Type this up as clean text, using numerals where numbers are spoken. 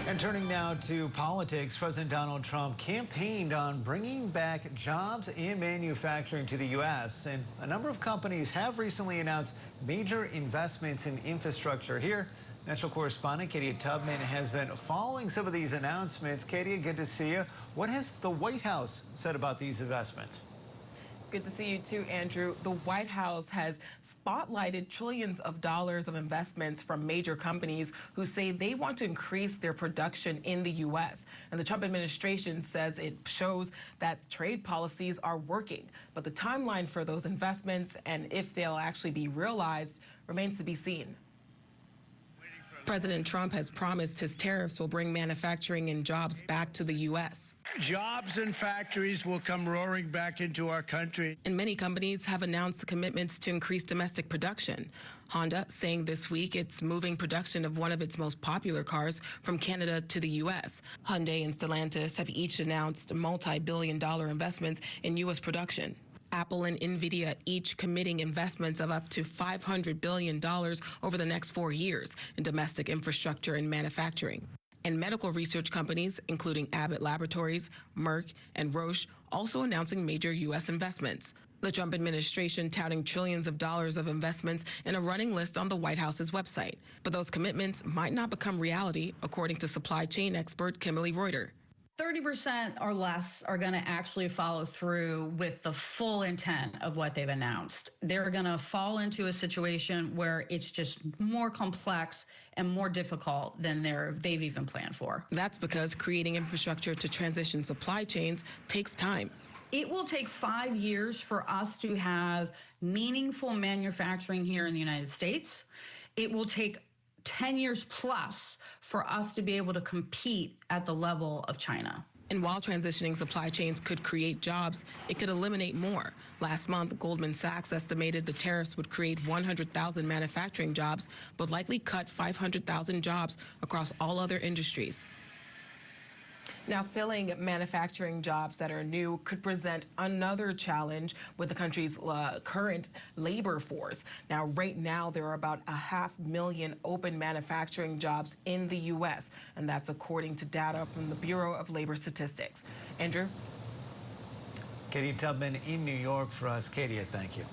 And turning now to politics, President Donald Trump campaigned on bringing back jobs and manufacturing to the U.S. And a number of companies have recently announced major investments in infrastructure. Here, national correspondent Katie Tubman has been following some of these announcements. Katie, good to see you. What has the White House said about these investments? Good to see you too, Andrew. The White House has spotlighted trillions of dollars of investments from major companies who say they want to increase their production in the U.S. And the Trump administration says it shows that trade policies are working. But the timeline for those investments and if they'll actually be realized remains to be seen. President Trump has promised his tariffs will bring manufacturing and jobs back to the U.S. Jobs and factories will come roaring back into our country. And many companies have announced commitments to increase domestic production. Honda saying this week it's moving production of one of its most popular cars from Canada to the U.S. Hyundai and Stellantis have each announced multi-billion-dollar investments in U.S. production. Apple and Nvidia each committing investments of up to $500 billion over the next 4 years in domestic infrastructure and manufacturing. And medical research companies, including Abbott Laboratories, Merck, and Roche, also announcing major U.S. investments. The Trump administration touting trillions of dollars of investments in a running list on the White House's website. But those commitments might not become reality, according to supply chain expert Kimberly Reuter. 30% or less are going to actually follow through with the full intent of what they've announced. They're going to fall into a situation where it's just more complex and more difficult than they've even planned for. That's because creating infrastructure to transition supply chains takes time. It will take 5 years for us to have meaningful manufacturing here in the United States. It will take 10 years plus for us to be able to compete at the level of China. And while transitioning supply chains could create jobs, it could eliminate more. Last month, Goldman Sachs estimated the tariffs would create 100,000 manufacturing jobs, but likely cut 500,000 jobs across all other industries. Now, filling manufacturing jobs that are new could present another challenge with the country's current labor force. Now, right now, there are about 500,000 open manufacturing jobs in the U.S., and that's according to data from the Bureau of Labor Statistics. Andrew? Katie Tubman in New York for us. Katie, thank you.